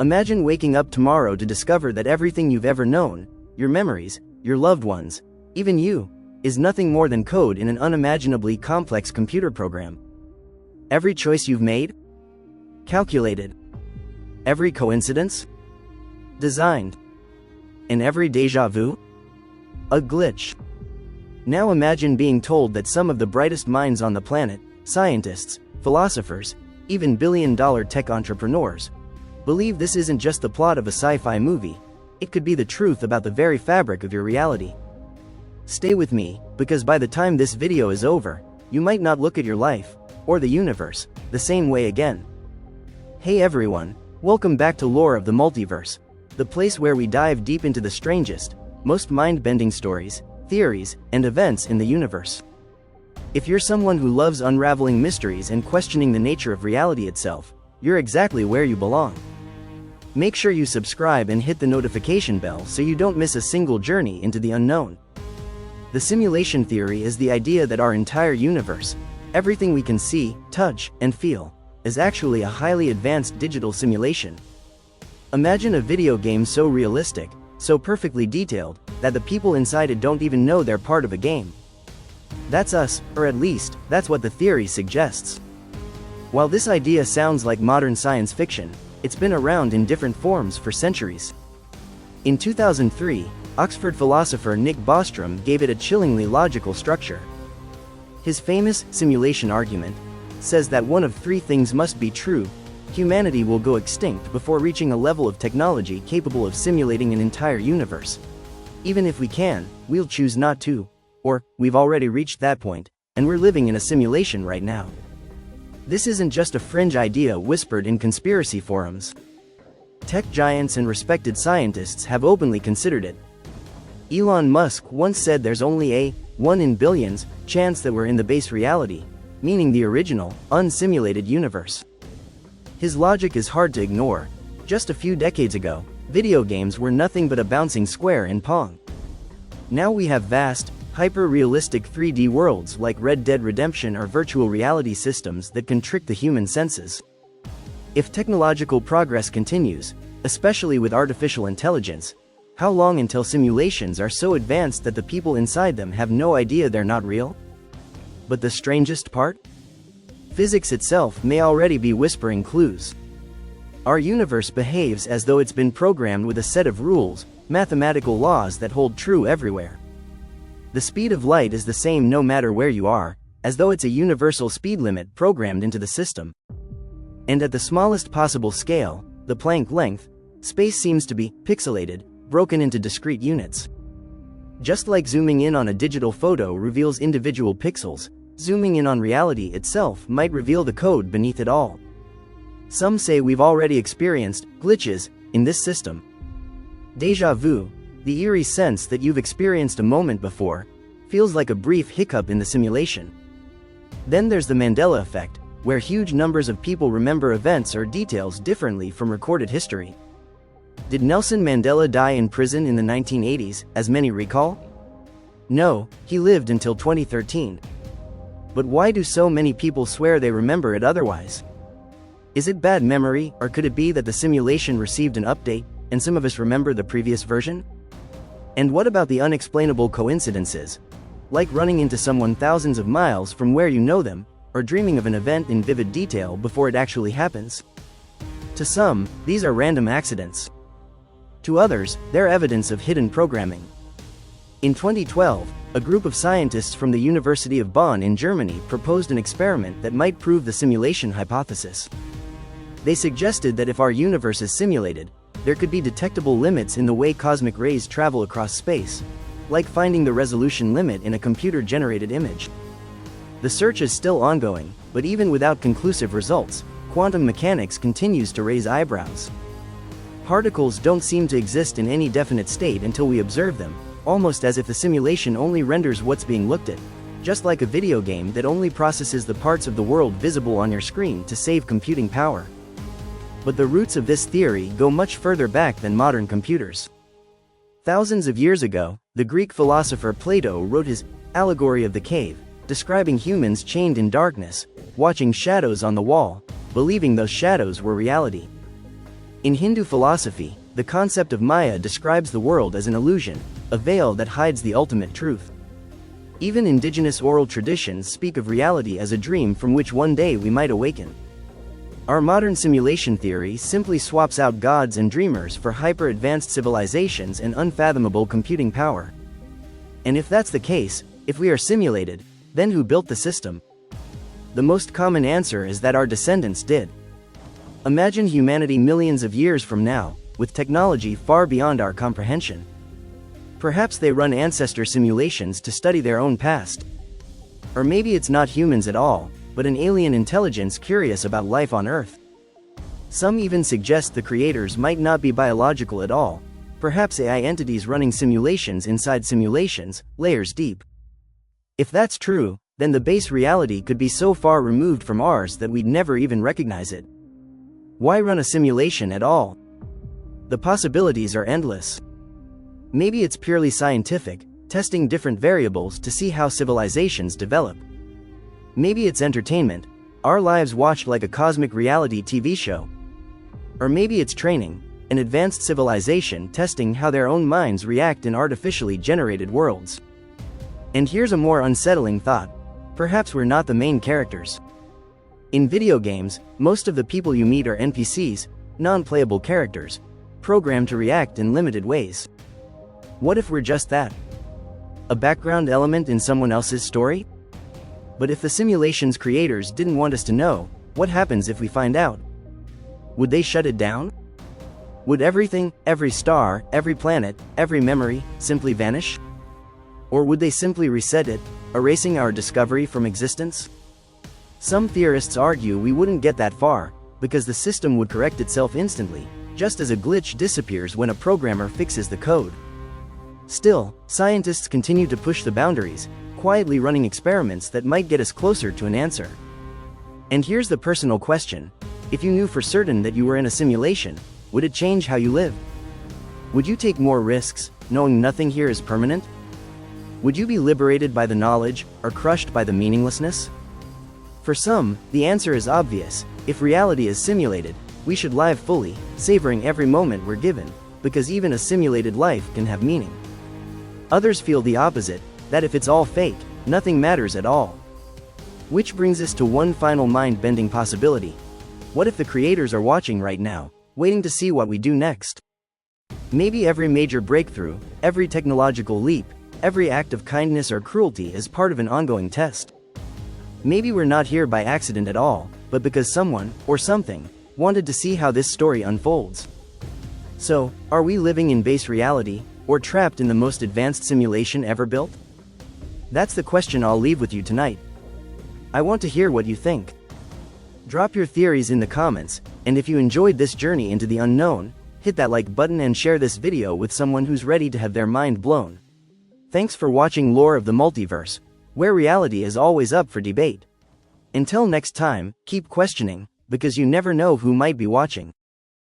Imagine waking up tomorrow to discover that everything you've ever known, your memories, your loved ones, even you, is nothing more than code in an unimaginably complex computer program. Every choice you've made? Calculated. Every coincidence? Designed. And every déjà vu? A glitch. Now imagine being told that some of the brightest minds on the planet, scientists, philosophers, even billion-dollar tech entrepreneurs, believe this isn't just the plot of a sci-fi movie, it could be the truth about the very fabric of your reality. Stay with me, because by the time this video is over, you might not look at your life, or the universe, the same way again. Hey everyone, welcome back to Lore of the Multiverse, the place where we dive deep into the strangest, most mind-bending stories, theories, and events in the universe. If you're someone who loves unraveling mysteries and questioning the nature of reality itself, you're exactly where you belong. Make sure you subscribe and hit the notification bell so you don't miss a single journey into the unknown. The simulation theory is the idea that our entire universe, everything we can see, touch, and feel, is actually a highly advanced digital simulation. Imagine a video game so realistic, so perfectly detailed, that the people inside it don't even know they're part of a game. That's us, or at least, that's what the theory suggests. While this idea sounds like modern science fiction, it's been around in different forms for centuries. In 2003, Oxford philosopher Nick Bostrom gave it a chillingly logical structure. His famous simulation argument says that one of three things must be true: humanity will go extinct before reaching a level of technology capable of simulating an entire universe. Even if we can, we'll choose not to. Or, we've already reached that point, and we're living in a simulation right now. This isn't just a fringe idea whispered in conspiracy forums. Tech giants and respected scientists have openly considered it. Elon Musk once said there's only a 1 in billions chance that we're in the base reality, meaning the original, unsimulated universe. His logic is hard to ignore. Just a few decades ago, video games were nothing but a bouncing square in Pong. Now we have vast, hyper-realistic 3D worlds like Red Dead Redemption or virtual reality systems that can trick the human senses. If technological progress continues, especially with artificial intelligence, how long until simulations are so advanced that the people inside them have no idea they're not real? But the strangest part? Physics itself may already be whispering clues. Our universe behaves as though it's been programmed with a set of rules, mathematical laws that hold true everywhere. The speed of light is the same no matter where you are, as though it's a universal speed limit programmed into the system. And at the smallest possible scale, the Planck length, space seems to be pixelated, broken into discrete units. Just like zooming in on a digital photo reveals individual pixels, zooming in on reality itself might reveal the code beneath it all. Some say we've already experienced glitches in this system. Déjà vu, the eerie sense that you've experienced a moment before, feels like a brief hiccup in the simulation. Then there's the Mandela effect, where huge numbers of people remember events or details differently from recorded history. Did Nelson Mandela die in prison in the 1980s, as many recall? No, he lived until 2013. But why do so many people swear they remember it otherwise? Is it bad memory, or could it be that the simulation received an update, and some of us remember the previous version? And what about the unexplainable coincidences? Like running into someone thousands of miles from where you know them, or dreaming of an event in vivid detail before it actually happens. To some, these are random accidents. To others, they're evidence of hidden programming. In 2012, a group of scientists from the University of Bonn in Germany proposed an experiment that might prove the simulation hypothesis. They suggested that if our universe is simulated, there could be detectable limits in the way cosmic rays travel across space, like finding the resolution limit in a computer-generated image. The search is still ongoing, but even without conclusive results, quantum mechanics continues to raise eyebrows. Particles don't seem to exist in any definite state until we observe them, almost as if the simulation only renders what's being looked at, just like a video game that only processes the parts of the world visible on your screen to save computing power. But the roots of this theory go much further back than modern computers. Thousands of years ago, the Greek philosopher Plato wrote his Allegory of the Cave, describing humans chained in darkness, watching shadows on the wall, believing those shadows were reality. In Hindu philosophy, the concept of Maya describes the world as an illusion, a veil that hides the ultimate truth. Even indigenous oral traditions speak of reality as a dream from which one day we might awaken. Our modern simulation theory simply swaps out gods and dreamers for hyper-advanced civilizations and unfathomable computing power. And if that's the case, if we are simulated, then who built the system? The most common answer is that our descendants did. Imagine humanity millions of years from now, with technology far beyond our comprehension. Perhaps they run ancestor simulations to study their own past. Or maybe it's not humans at all, but an alien intelligence curious about life on Earth. Some even suggest the creators might not be biological at all, perhaps AI entities running simulations inside simulations, layers deep. If that's true, then the base reality could be so far removed from ours that we'd never even recognize it. Why run a simulation at all? The possibilities are endless. Maybe it's purely scientific, testing different variables to see how civilizations develop. Maybe it's entertainment, our lives watched like a cosmic reality TV show. Or maybe it's training, an advanced civilization testing how their own minds react in artificially generated worlds. And here's a more unsettling thought. Perhaps we're not the main characters. In video games, most of the people you meet are NPCs, non-playable characters, programmed to react in limited ways. What if we're just that? A background element in someone else's story? But if the simulation's creators didn't want us to know, what happens if we find out? Would they shut it down? Would everything, every star, every planet, every memory, simply vanish? Or would they simply reset it, erasing our discovery from existence? Some theorists argue we wouldn't get that far, because the system would correct itself instantly, just as a glitch disappears when a programmer fixes the code. Still, scientists continue to push the boundaries, quietly running experiments that might get us closer to an answer. And here's the personal question. If you knew for certain that you were in a simulation, would it change how you live? Would you take more risks, knowing nothing here is permanent? Would you be liberated by the knowledge, or crushed by the meaninglessness? For some, the answer is obvious. If reality is simulated, we should live fully, savoring every moment we're given, because even a simulated life can have meaning. Others feel the opposite, that if it's all fake, nothing matters at all. Which brings us to one final mind-bending possibility. What if the creators are watching right now, waiting to see what we do next? Maybe every major breakthrough, every technological leap, every act of kindness or cruelty is part of an ongoing test. Maybe we're not here by accident at all, but because someone, or something, wanted to see how this story unfolds. So, are we living in base reality, or trapped in the most advanced simulation ever built? That's the question I'll leave with you tonight. I want to hear what you think. Drop your theories in the comments, and if you enjoyed this journey into the unknown, hit that like button and share this video with someone who's ready to have their mind blown. Thanks for watching Lore of the Multiverse, where reality is always up for debate. Until next time, keep questioning, because you never know who might be watching.